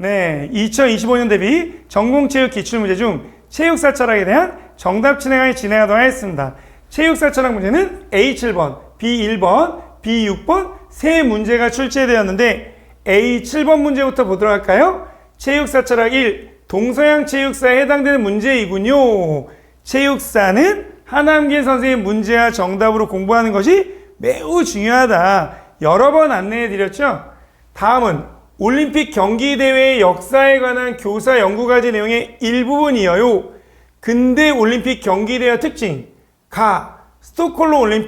네, 2025년 대비 전공체육 기출문제 중 체육사 철학에 대한 정답 진행하도록 하겠습니다. 체육사 철학 문제는 A7번, B1번, B6번 세 문제가 출제되었는데 A7번 문제부터 보도록 할까요? 체육사 철학 1, 동서양 체육사에 해당되는 문제이군요. 체육사는 하남길 선생님 문제와 정답으로 공부하는 것이 매우 중요하다. 여러 번 안내해 드렸죠? 다음은 올림픽 경기대회의 역사에 관한 교사 연구과제 내용의 일부분이어요. 근대 올림픽 경기대회 특징, 스톡홀름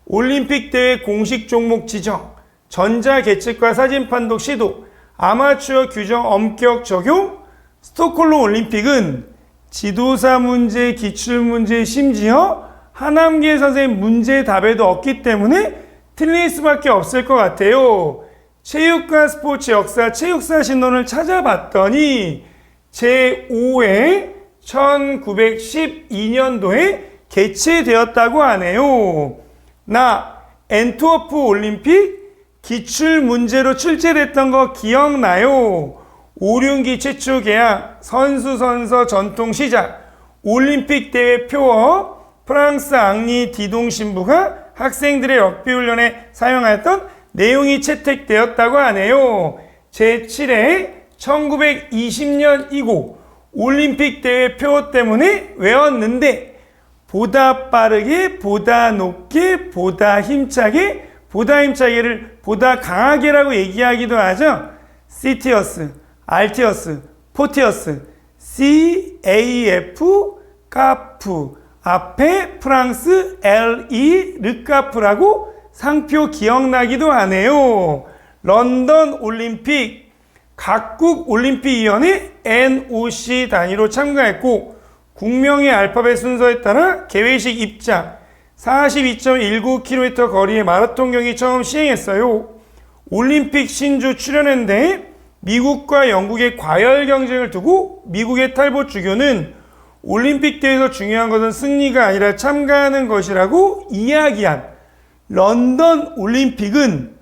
올림픽 대회 공식 종목 지정, 전자계측과 사진 판독 시도, 아마추어 규정 엄격 적용. 스톡홀름 올림픽은 지도사 문제, 기출문제, 심지어 하남길 선생님 문제 답에도 없기 때문에 틀릴 수밖에 없을 것 같아요. 체육과 스포츠 역사, 체육사 신론을 찾아봤더니 제5회 1912년도에 개최되었다고 하네요. 엔트워프 올림픽 기출문제로 출제됐던 거 기억나요? 오륜기 최초 개항, 선수 선서 전통 시작, 올림픽 대회 표어, 프랑스 앙리 디동 신부가 학생들의 럭비 훈련에 사용하였던 내용이 채택되었다고 하네요. 제7회 1920년 이고 올림픽 대회 표어 때문에 외웠는데 보다 빠르게, 보다 높게, 보다 힘차게, 보다 힘차게를 보다 강하게라고 얘기하기도 하죠. 시티어스, 알티어스, 포티어스, CAF, 카프, 앞에 프랑스 LE, 르카프라고 상표 기억나기도 하네요. 런던 올림픽, 각국 올림픽위원회 NOC 단위로 참가했고 국명의 알파벳 순서에 따라 개회식 입장, 42.19km 거리의 마라톤 경기 처음 시행했어요. 올림픽 신주 출연했는데 미국과 영국의 과열 경쟁을 두고 미국의 탈보 주교는 올림픽 대회에서 중요한 것은 승리가 아니라 참가하는 것이라고 이야기한 런던 올림픽은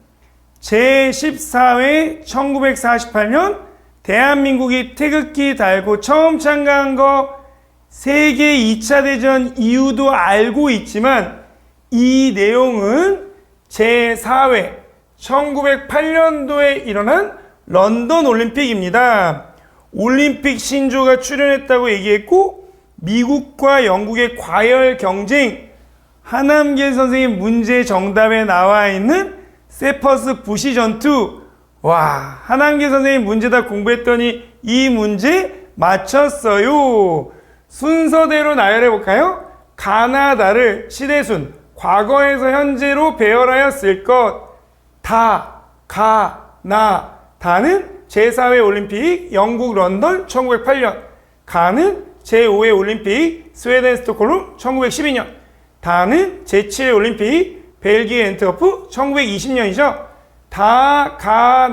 제14회 1948년 대한민국이 태극기 달고 처음 참가한 거 세계 2차 대전 이후도 알고 있지만 이 내용은 제4회 1908년도에 일어난 런던 올림픽입니다. 올림픽 신조가 출연했다고 얘기했고 미국과 영국의 과열 경쟁, 하남길 선생님 문제 정답에 나와 있는 세퍼스 부시 전투. 와, 하남길 선생님 문제 다 공부했더니 이 문제 맞췄어요. 순서대로 나열해 볼까요? 가나다를 시대순, 과거에서 현재로 배열하였을 것. 다는 제4회 올림픽 영국 런던 1908년, 가는 제5회 올림픽 스웨덴 스톡홀름 1912년, 다는 제7회 올림픽 벨기에 엔트워프 1920년이죠.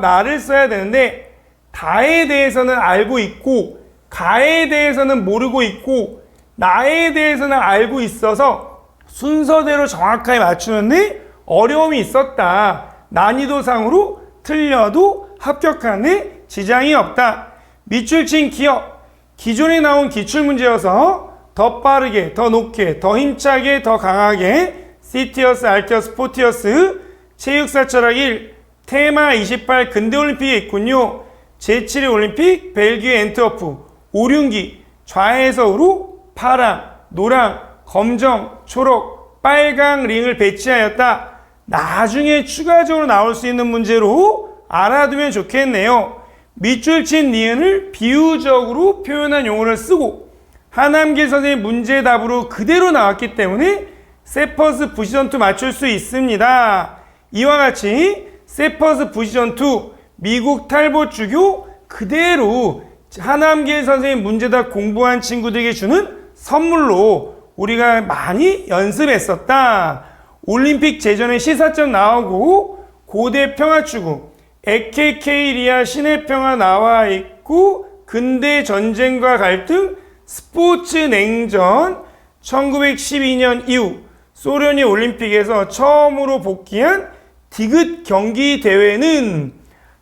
나를 써야 되는데 다에 대해서는 알고 있고 가에 대해서는 모르고 있고 나에 대해서는 알고 있어서 순서대로 정확하게 맞추는데 어려움이 있었다. 난이도상으로 틀려도 합격하는 지장이 없다. 밑줄 친 기억, 기존에 나온 기출문제여서 더 빠르게, 더 높게, 더 힘차게, 더 강하게, 시티어스, 알티어스, 포티어스, 체육사 철학 1, 테마 28 근대올림픽에 있군요. 제7회 올림픽 벨기에 엔트워프, 오륜기, 좌에서 우로 파랑, 노랑, 검정, 초록, 빨강 링을 배치하였다. 나중에 추가적으로 나올 수 있는 문제로 알아두면 좋겠네요. 밑줄 친 니은을 비유적으로 표현한 용어를 쓰고 하남길 선생님 문제 답으로 그대로 나왔기 때문에 세퍼스 부시전투 맞출 수 있습니다. 이와 같이 세퍼스 부시전투 미국 탈보 주교 그대로 하남길 선생님 문제답 공부한 친구들에게 주는 선물로 우리가 많이 연습했었다. 올림픽 제전에 시사점 나오고 고대 평화추구, 에케케이리아 신의 평화 나와 있고 근대 전쟁과 갈등, 스포츠 냉전, 1912년 이후 소련이 올림픽에서 처음으로 복귀한 디귿 경기 대회는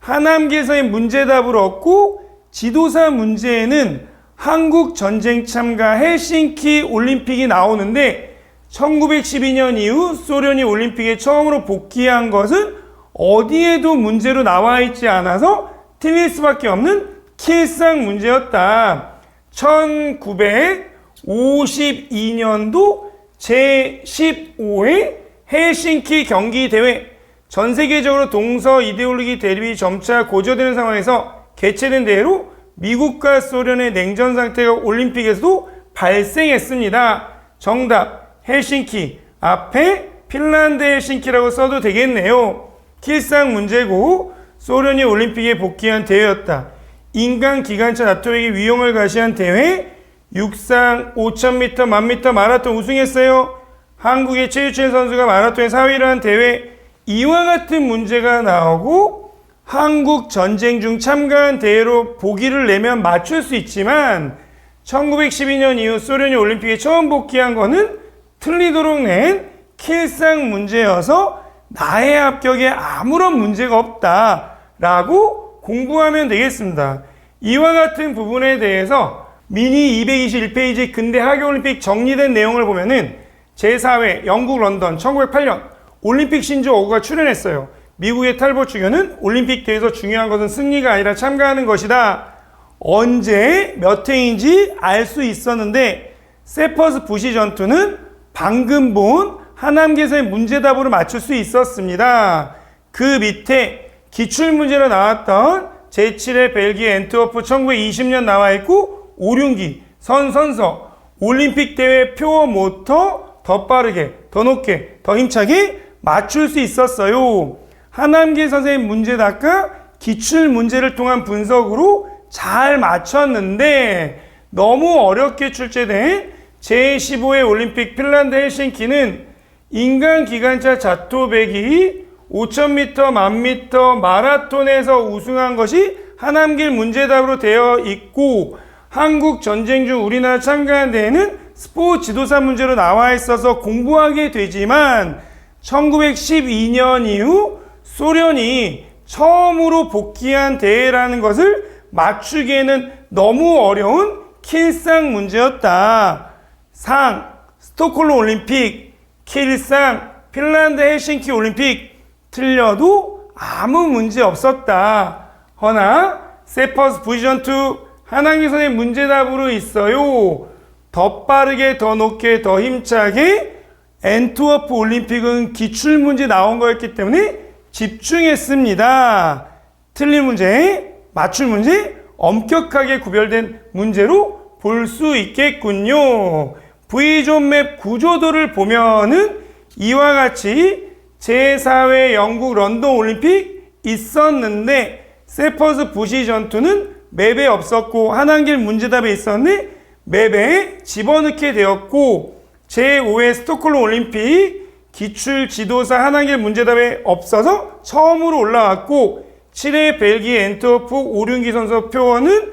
하남기에서의 문제답을 얻고 지도사 문제에는 한국 전쟁 참가 헬싱키 올림픽이 나오는데 1912년 이후 소련이 올림픽에 처음으로 복귀한 것은 어디에도 문제로 나와 있지 않아서 틀릴 수밖에 없는 킬상 문제였다. 1952년도 제15회 헬싱키 경기대회, 전 세계적으로 동서 이데올로기 대립이 점차 고조되는 상황에서 개최된 대회로 미국과 소련의 냉전 상태가 올림픽에서도 발생했습니다. 정답 헬싱키, 앞에 핀란드 헬싱키라고 써도 되겠네요. 킬상 문제고 소련이 올림픽에 복귀한 대회였다. 인간 기관차 나토에게 위용을 과시한 대회, 육상 5000m, 1000m 마라톤 우승했어요. 한국의 최유찬 선수가 마라톤에 4위를 한 대회, 이와 같은 문제가 나오고 한국 전쟁 중 참가한 대회로 보기를 내면 맞출 수 있지만 1912년 이후 소련이 올림픽에 처음 복귀한 거는 틀리도록 낸 킬상 문제여서 나의 합격에 아무런 문제가 없다라고 공부하면 되겠습니다. 이와 같은 부분에 대해서 미니 221페이지 근대 하계올림픽 정리된 내용을 보면은 제4회 영국 런던 1908년 올림픽 신조 어구가 출연했어요. 미국의 탈보 추교는 올림픽 대회에서 중요한 것은 승리가 아니라 참가하는 것이다. 언제 몇 회인지 알 수 있었는데 세퍼스 부시 전투는 방금 본 하남기에서의 문제답으로 맞출 수 있었습니다. 그 밑에 기출문제로 나왔던 제7회 벨기에 엔트워프 1920년 나와 있고 오륜기, 선서, 올림픽 대회 표어 모터 더 빠르게, 더 높게, 더 힘차게 맞출 수 있었어요. 하남기 선생님 문제답과 기출문제를 통한 분석으로 잘 맞췄는데 너무 어렵게 출제된 제15회 올림픽 핀란드 헬싱키는 인간 기관차 자토백이 5000m, 1000m 마라톤에서 우승한 것이 하남길 문제답으로 되어 있고 한국 전쟁 중 우리나라 참가한 데에는 스포츠 지도사 문제로 나와 있어서 공부하게 되지만 1912년 이후 소련이 처음으로 복귀한 대회라는 것을 맞추기에는 너무 어려운 킬상 문제였다. 상, 스톡홀름 올림픽, 킬상, 핀란드 헬싱키 올림픽 틀려도 아무 문제 없었다. 허나 세퍼스 부시전투 하남기 선의 문제답으로 있어요. 더 빠르게, 더 높게, 더 힘차게 엔트워프 올림픽은 기출문제 나온 거였기 때문에 집중했습니다. 틀린 문제, 맞출 문제, 엄격하게 구별된 문제로 볼 수 있겠군요. V존맵 구조도를 보면은 이와 같이 제4회 영국 런던 올림픽 있었는데 세퍼스 부시 전투는 맵에 없었고 하남길 문제답에 있었는데 맵에 집어넣게 되었고 제5회 스톡홀름 올림픽 기출 지도사 하남길 문제답에 없어서 처음으로 올라왔고 7회 벨기에 엔트워프 오륜기 선수 표어는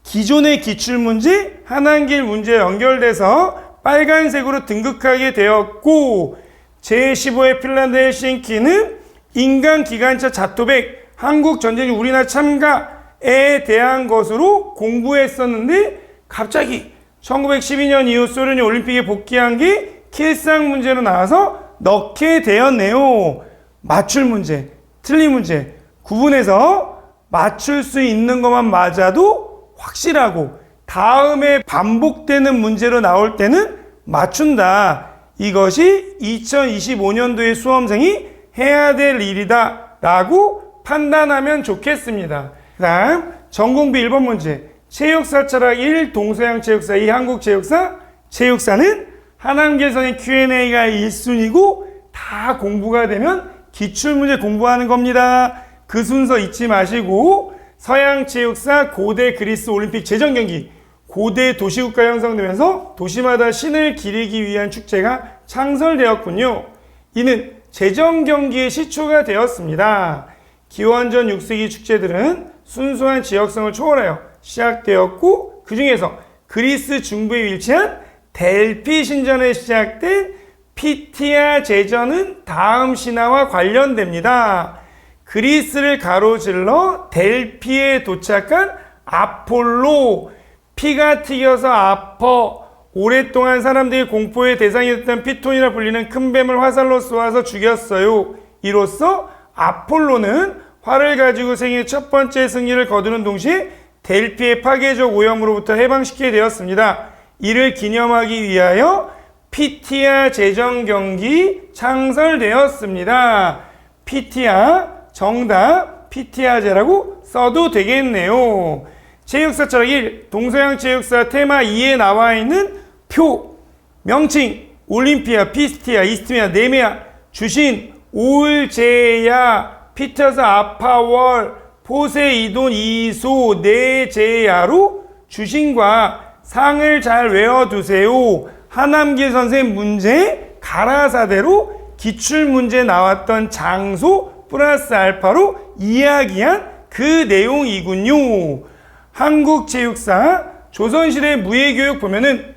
기존의 기출문제 하남길 문제 연결돼서 빨간색으로 등극하게 되었고 제15회 핀란드 헬싱키는 인간 기관차 자토백 한국 전쟁 중 우리나라 참가에 대한 것으로 공부했었는데 갑자기 1912년 이후 소련이 올림픽에 복귀한 게 킬상 문제로 나와서 넣게 되었네요. 맞출 문제, 틀린 문제 구분해서 맞출 수 있는 것만 맞아도 확실하고 다음에 반복되는 문제로 나올 때는 맞춘다. 이것이 2025년도의 수험생이 해야 될 일이다 라고 판단하면 좋겠습니다. 그 다음 전공비 1번 문제 체육사 철학 1 동서양 체육사 2 한국 체육사 체육사는 하남길선의 Q&A가 1순위고 다 공부가 되면 기출문제 공부하는 겁니다. 그 순서 잊지 마시고 서양 체육사 고대 그리스 올림픽 제전 경기 고대 도시국가 형성되면서 도시마다 신을 기리기 위한 축제가 창설되었군요. 이는 제전 경기의 시초가 되었습니다. 기원전 6세기 축제들은 순수한 지역성을 초월하여 시작되었고 그 중에서 그리스 중부에 위치한 델피 신전에 시작된 피티아 제전은 다음 신화와 관련됩니다. 그리스를 가로질러 델피에 도착한 아폴로. 피가 튀겨서 아파 오랫동안 사람들이 공포의 대상이 됐던 피톤이라 불리는 큰 뱀을 화살로 쏘아서 죽였어요. 이로써 아폴로는 활을 가지고 생애 첫 번째 승리를 거두는 동시에 델피의 파괴적 오염으로부터 해방시키게 되었습니다. 이를 기념하기 위하여 피티아 제정 경기 창설되었습니다. 피티아 정답 피티아제라고 써도 되겠네요. 체육사 철학 1 동서양 체육사 테마 2에 나와 있는 표 명칭 올림피아 피스티아 이스트미아 네메아 주신 올제야 피터스 아파월 포세이돈 이소 네제야로 주신과 상을 잘 외워두세요. 하남길 선생님 문제 가라사대로 기출문제 나왔던 장소 플러스 알파로 이야기한 그 내용이군요. 한국체육사 조선시대 무예교육 보면은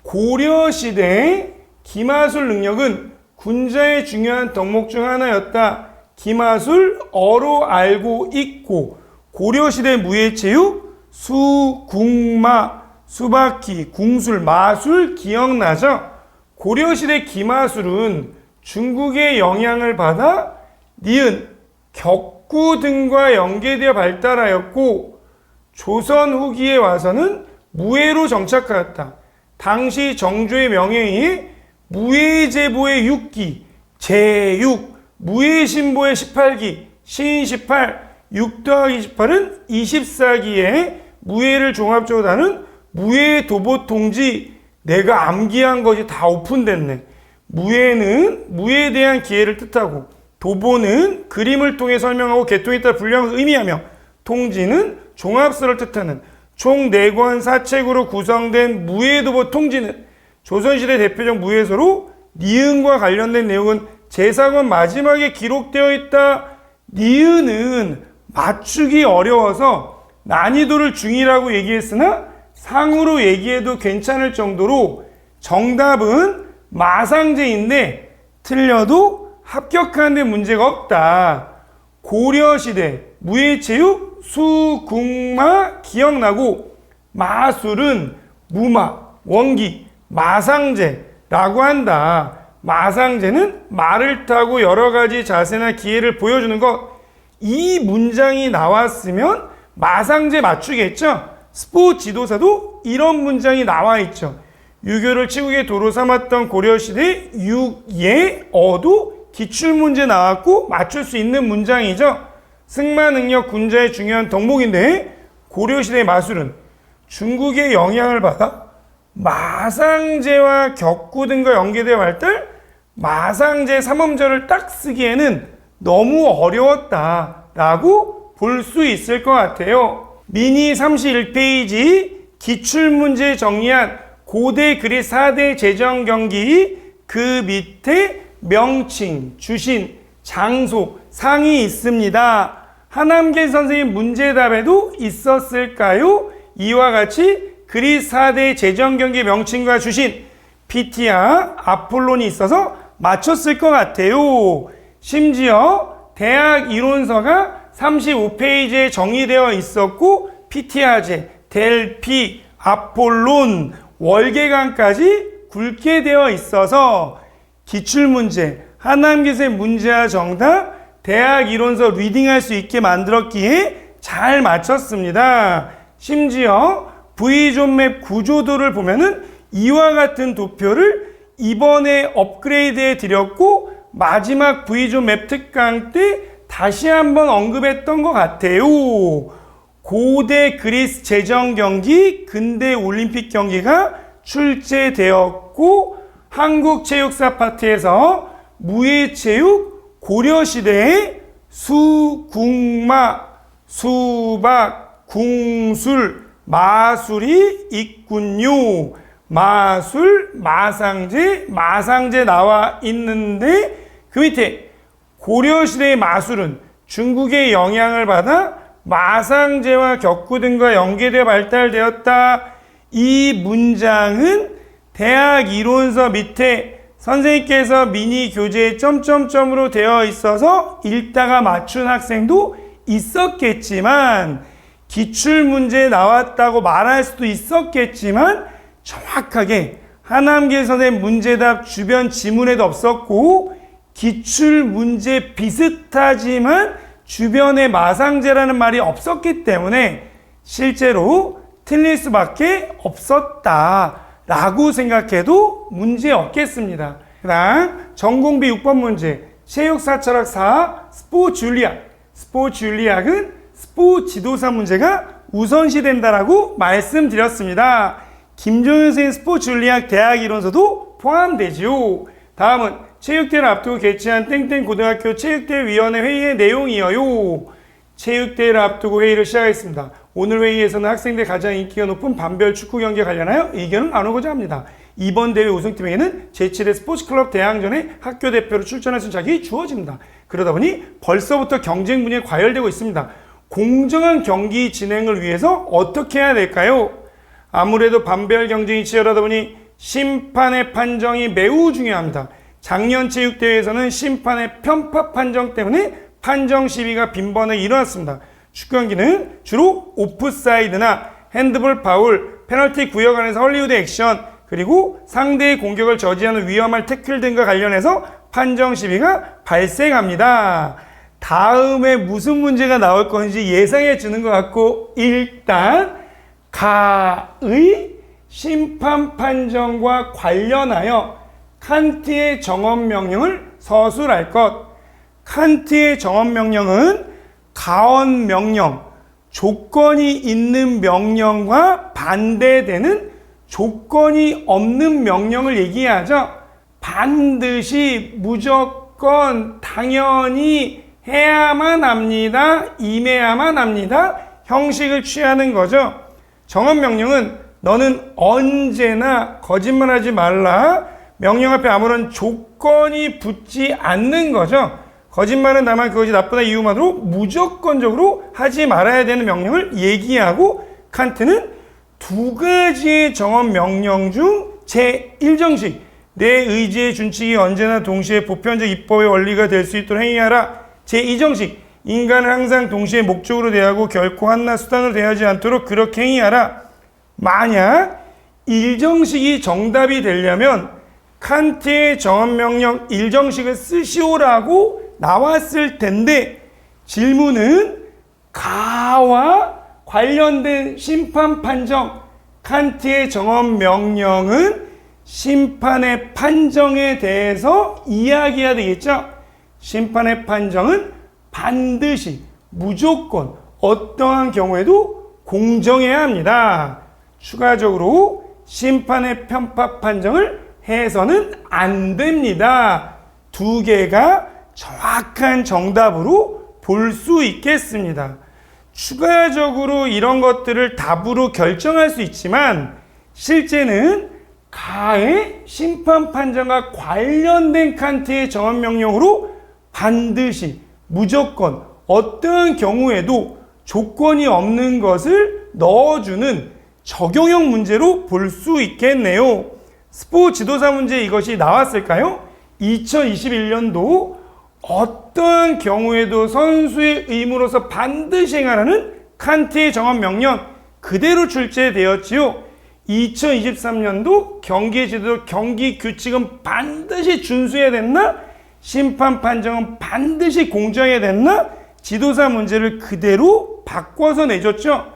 고려시대의 기마술 능력은 군자의 중요한 덕목 중 하나였다. 기마술 어로 알고 있고 고려시대 무예체육 수, 궁마, 수바퀴, 궁술, 마술 기억나죠? 고려시대 기마술은 중국의 영향을 받아 니은, 격구 등과 연계되어 발달하였고 조선 후기에 와서는 무예로 정착하였다. 당시 정조의 명예에 의해 무예제보의 6기, 제6, 무예신보의 18기, 신 18, 6 더하기 28은 24기에 무예를 종합적으로 다는 무예도보통지. 내가 암기한 것이 다 오픈됐네. 무예는 무예에 대한 기회를 뜻하고 도보는 그림을 통해 설명하고 계통에 따라 분류하면서 의미하며 통지는 종합서를 뜻하는 총 4권 4책으로 구성된 무예도보 통지는 조선시대 대표적 무예서로 니은과 관련된 내용은 제4권 마지막에 기록되어 있다. 니은은 맞추기 어려워서 난이도를 중이라고 얘기했으나 상으로 얘기해도 괜찮을 정도로 정답은 마상제인데 틀려도 합격하는데 문제가 없다. 고려시대 무예체육 수궁마 기억나고 마술은 무마, 원기, 마상제라고 한다. 마상제는 말을 타고 여러 가지 자세나 기회를 보여주는 것. 이 문장이 나왔으면 마상제 맞추겠죠? 스포츠 지도사도 이런 문장이 나와 있죠. 유교를 치국의 도로 삼았던 고려시대 육예어도 기출문제 나왔고 맞출 수 있는 문장이죠. 승마 능력 군자의 중요한 덕목인데 고려시대의 마술은 중국의 영향을 받아 마상제와 격구 등과 연계되어 발달. 마상제 3음절을 딱 쓰기에는 너무 어려웠다라고 볼 수 있을 것 같아요. 미니 31페이지 기출문제 정리한 고대 그리스 4대 제정 경기 그 밑에 명칭, 주신, 장소, 상이 있습니다. 하남길 선생님 문제답에도 있었을까요? 이와 같이 그리스 4대 제정 경기 명칭과 주신 피티아, 아폴론이 있어서 맞췄을 것 같아요. 심지어 대학 이론서가 35페이지에 정의되어 있었고 피티아제, 델피, 아폴론, 월계관까지 굵게 되어 있어서 기출문제, 하남기세 문제와 정답, 대학 이론서 리딩할 수 있게 만들었기에 잘 맞췄습니다. 심지어 V존맵 구조도를 보면은 이와 같은 도표를 이번에 업그레이드해 드렸고 마지막 V존맵 특강 때 다시 한번 언급했던 것 같아요. 고대 그리스 제정 경기, 근대 올림픽 경기가 출제되었고 한국체육사 파트에서 무예체육 고려시대의 수, 궁마, 수박, 궁술, 마술이 있군요. 마술, 마상제, 마상제 나와 있는데 그 밑에 고려시대의 마술은 중국의 영향을 받아 마상제와 격구 등과 연계되어 발달되었다. 이 문장은 대학 이론서 밑에 선생님께서 미니 교재에 점점점으로 되어 있어서 읽다가 맞춘 학생도 있었겠지만 기출문제 나왔다고 말할 수도 있었겠지만 정확하게 하남길 선생님 문제답 주변 지문에도 없었고 기출문제 비슷하지만 주변에 마상제라는 말이 없었기 때문에 실제로 틀릴 수밖에 없었다라고 생각해도 문제 없겠습니다. 그 다음 전공비 6번 문제 체육사 철학 4 스포츠 윤리학. 스포츠 윤리학은 스포츠 지도사 문제가 우선시 된다라고 말씀드렸습니다. 김종현 선생님 스포츠 윤리학 대학 이론서도 포함되지요. 다음은 체육대회를 앞두고 개최한 땡땡 고등학교 체육대회위원회 회의의 내용이에요. 체육대회를 앞두고 회의를 시작했습니다. 오늘 회의에서는 학생들 가장 인기가 높은 반별 축구 경기에 관련하여 의견을 나누고자 합니다. 이번 대회 우승팀에게는 제7회 스포츠클럽 대항전에 학교 대표로 출전할 수 있는 자격이 주어집니다. 그러다 보니 벌써부터 경쟁 분위기에 과열되고 있습니다. 공정한 경기 진행을 위해서 어떻게 해야 될까요? 아무래도 반별 경쟁이 치열하다 보니 심판의 판정이 매우 중요합니다. 작년 체육대회에서는 심판의 편파 판정 때문에 판정 시비가 빈번하게 일어났습니다. 축구 경기는 주로 오프사이드나 핸드볼 파울, 페널티 구역 안에서 헐리우드 액션, 그리고 상대의 공격을 저지하는 위험한 태클 등과 관련해서 판정 시비가 발생합니다. 다음에 무슨 문제가 나올 건지 예상해 주는 것 같고 일단 가의 심판 판정과 관련하여 칸트의 정언명령을 서술할 것. 칸트의 정언명령은 가언명령, 조건이 있는 명령과 반대되는 조건이 없는 명령을 얘기하죠. 반드시, 무조건, 당연히 해야만 합니다. 임해야만 합니다. 형식을 취하는 거죠. 정언명령은 너는 언제나 거짓말하지 말라. 명령 앞에 아무런 조건이 붙지 않는 거죠. 거짓말은 다만 그것이 나쁘다 이유만으로 무조건적으로 하지 말아야 되는 명령을 얘기하고 칸트는 두 가지의 정언 명령 중 제1정식 내 의지의 준칙이 언제나 동시에 보편적 입법의 원리가 될 수 있도록 행위하라. 제2정식 인간을 항상 동시에 목적으로 대하고 결코 한낱 수단으로 대하지 않도록 그렇게 행위하라. 만약 1정식이 정답이 되려면 칸트의 정언명령 1정식을 쓰시오라고 나왔을 텐데 질문은 가와 관련된 심판 판정, 칸트의 정언명령은 심판의 판정에 대해서 이야기해야 되겠죠. 심판의 판정은 반드시, 무조건, 어떠한 경우에도 공정해야 합니다. 추가적으로 심판의 편파 판정을 해서는 안 됩니다. 두 개가 정확한 정답으로 볼 수 있겠습니다. 추가적으로 이런 것들을 답으로 결정할 수 있지만 실제는 가의 심판 판정과 관련된 칸트의 정언명령으로 반드시, 무조건, 어떠한 경우에도 조건이 없는 것을 넣어주는 적용형 문제로 볼 수 있겠네요. 스포츠 지도사 문제 이것이 나왔을까요? 2021년도 어떤 경우에도 선수의 의무로서 반드시 행하라는 칸트의 정언명령 그대로 출제되었지요. 2023년도 경기의 지도, 경기 규칙은 반드시 준수해야 됐나? 심판 판정은 반드시 공정해야 됐나? 지도사 문제를 그대로 바꿔서 내줬죠.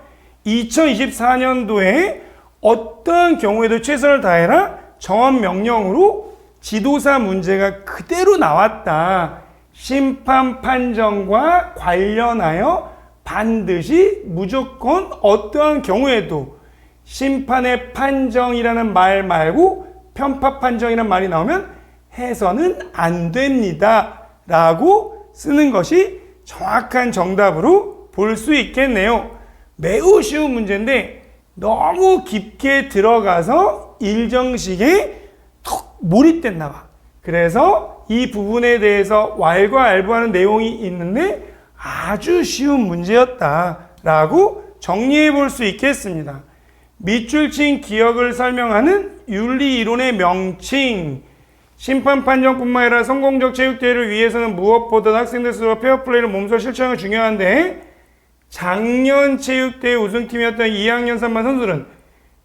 2024년도에 어떤 경우에도 최선을 다해라 정언명령으로 지도사 문제가 그대로 나왔다. 심판 판정과 관련하여 반드시, 무조건, 어떠한 경우에도 심판의 판정이라는 말 말고 편파 판정이라는 말이 나오면 해서는 안 됩니다. 라고 쓰는 것이 정확한 정답으로 볼 수 있겠네요. 매우 쉬운 문제인데 너무 깊게 들어가서 일정식에 톡 몰입됐나 봐. 그래서 이 부분에 대해서 왈과 알부하는 내용이 있는데 아주 쉬운 문제였다라고 정리해 볼 수 있겠습니다. 밑줄 친 기억을 설명하는 윤리 이론의 명칭. 심판 판정뿐만 아니라 성공적 체육대회를 위해서는 무엇보다 학생들 스스로 페어플레이를 몸소 실천하는 게 중요한데, 작년 체육대회 우승팀이었던 2학년 3반 선수들은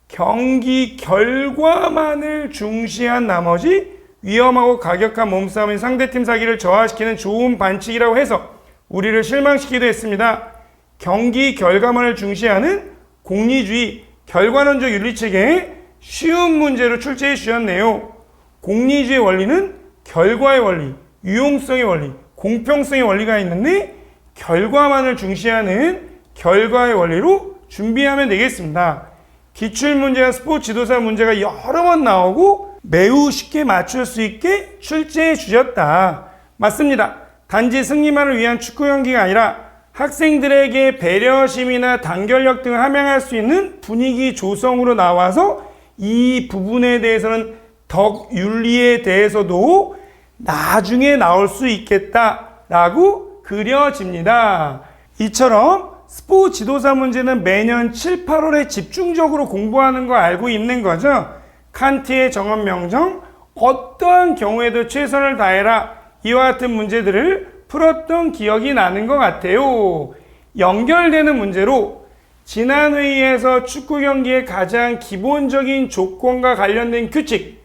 경기 결과만을 중시한 나머지 위험하고 가격한 몸싸움인 상대팀 사기를 저하시키는 좋은 반칙이라고 해서 우리를 실망시키기도 했습니다. 경기 결과만을 중시하는 공리주의, 결과론적 윤리체계에 쉬운 문제로 출제해 주셨네요. 공리주의 원리는 결과의 원리, 유용성의 원리, 공평성의 원리가 있는데 결과만을 중시하는 결과의 원리로 준비하면 되겠습니다. 기출문제와 스포츠 지도사 문제가 여러 번 나오고 매우 쉽게 맞출 수 있게 출제해 주셨다. 맞습니다. 단지 승리만을 위한 축구 경기가 아니라 학생들에게 배려심이나 단결력 등을 함양할 수 있는 분위기 조성으로 나와서 이 부분에 대해서는 덕 윤리에 대해서도 나중에 나올 수 있겠다라고 그려집니다. 이처럼 스포츠 지도사 문제는 매년 7, 8월에 집중적으로 공부하는 거 알고 있는 거죠. 칸트의 정언 명정, 어떠한 경우에도 최선을 다해라, 이와 같은 문제들을 풀었던 기억이 나는 것 같아요. 연결되는 문제로 지난 회의에서 축구 경기의 가장 기본적인 조건과 관련된 규칙,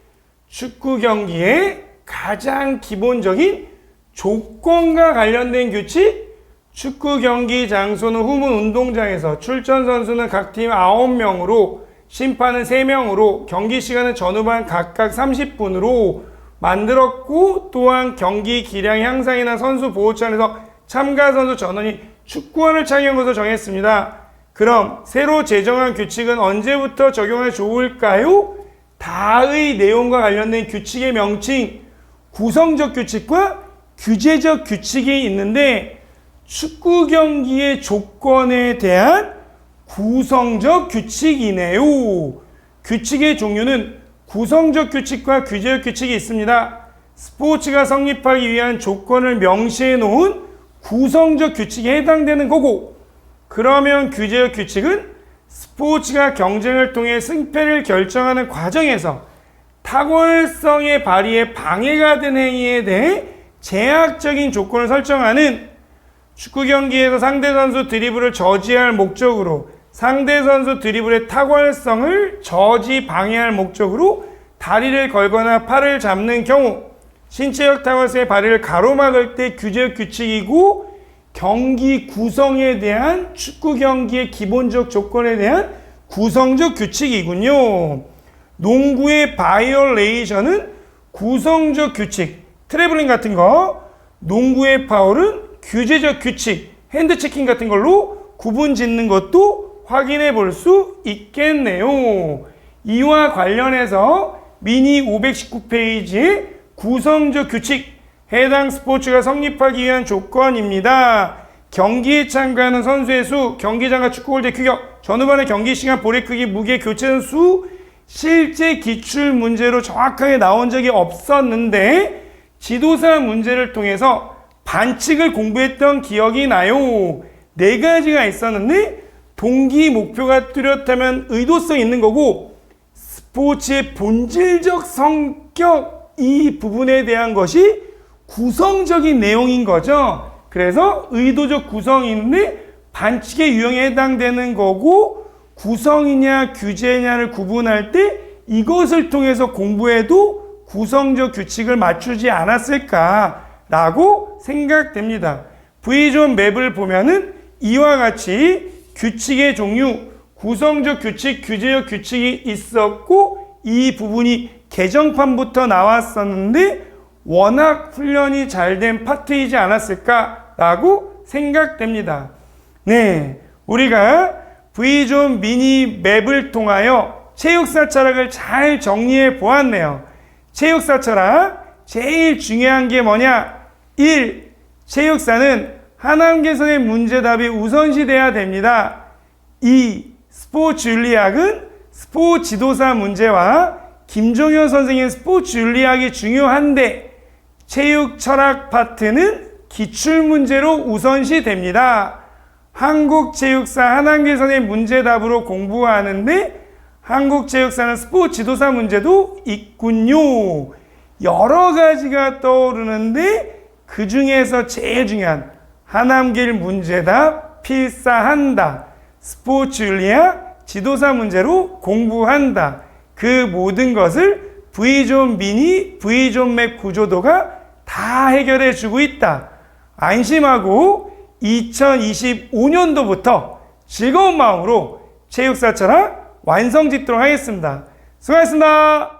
축구 경기의 가장 기본적인 조건과 관련된 규칙, 축구 경기 장소는 후문 운동장에서 출전 선수는 각 팀 9명으로, 심판은 3명으로, 경기 시간은 전후반 각각 30분으로 만들었고, 또한 경기 기량 향상이나 선수 보호차원에서 참가 선수 전원이 축구화를 착용한 것으로 정했습니다. 그럼 새로 제정한 규칙은 언제부터 적용하면 좋을까요? 다의 내용과 관련된 규칙의 명칭, 구성적 규칙과 규제적 규칙이 있는데, 축구 경기의 조건에 대한 구성적 규칙이네요. 규칙의 종류는 구성적 규칙과 규제적 규칙이 있습니다. 스포츠가 성립하기 위한 조건을 명시해 놓은 구성적 규칙에 해당되는 거고, 그러면 규제적 규칙은 스포츠가 경쟁을 통해 승패를 결정하는 과정에서 탁월성의 발휘에 방해가 되는 행위에 대해 제약적인 조건을 설정하는, 축구 경기에서 상대 선수 드리블을 저지할 목적으로 상대 선수 드리블의 탁월성을 저지 방해할 목적으로 다리를 걸거나 팔을 잡는 경우 신체적 탁월성의 발휘를 가로막을 때 규제적 규칙이고, 경기 구성에 대한 축구 경기의 기본적 조건에 대한 구성적 규칙이군요. 농구의 바이올레이션은 구성적 규칙, 트래블링 같은 거, 농구의 파울은 규제적 규칙, 핸드체킹 같은 걸로 구분 짓는 것도 확인해 볼 수 있겠네요. 이와 관련해서 미니 519페이지의 구성적 규칙, 해당 스포츠가 성립하기 위한 조건입니다. 경기에 참가하는 선수의 수, 경기장과 축구골대 규격, 전후반의 경기 시간, 볼의 크기, 무게, 교체 수, 실제 기출 문제로 정확하게 나온 적이 없었는데 지도사 문제를 통해서 반칙을 공부했던 기억이 나요. 4가지가 있었는데 동기 목표가 뚜렷하면 의도성이 있는 거고, 스포츠의 본질적 성격, 이 부분에 대한 것이 구성적인 내용인 거죠. 그래서 의도적 구성인데 반칙의 유형에 해당되는 거고, 구성이냐 규제냐를 구분할 때 이것을 통해서 공부해도 구성적 규칙을 맞추지 않았을까라고 생각됩니다. V존 맵을 보면은 이와 같이 규칙의 종류, 구성적 규칙, 규제적 규칙이 있었고, 이 부분이 개정판부터 나왔었는데 워낙 훈련이 잘 된 파트이지 않았을까라고 생각됩니다. 네, 우리가 V존 미니 맵을 통하여 체육사 철학을 잘 정리해 보았네요. 체육사 철학, 제일 중요한 게 뭐냐? 1. 체육사는 하남개선의 문제답이 우선시돼야 됩니다. 2. 스포츠 윤리학은 스포츠 지도사 문제와 김종현 선생의 스포츠 윤리학이 중요한데, 체육 철학 파트는 기출문제로 우선시됩니다. 한국체육사 하남개선의 문제답으로 공부하는데 한국체육사는 스포츠 지도사 문제도 있군요. 여러 가지가 떠오르는데 그 중에서 제일 중요한 하남길 문제답 필사한다. 스포츠 윤리학 지도사 문제로 공부한다. 그 모든 것을 V존 미니, V존 맵 구조도가 다 해결해 주고 있다. 안심하고 2025년도부터 즐거운 마음으로 체육사 철학 완성 짓도록 하겠습니다. 수고하셨습니다.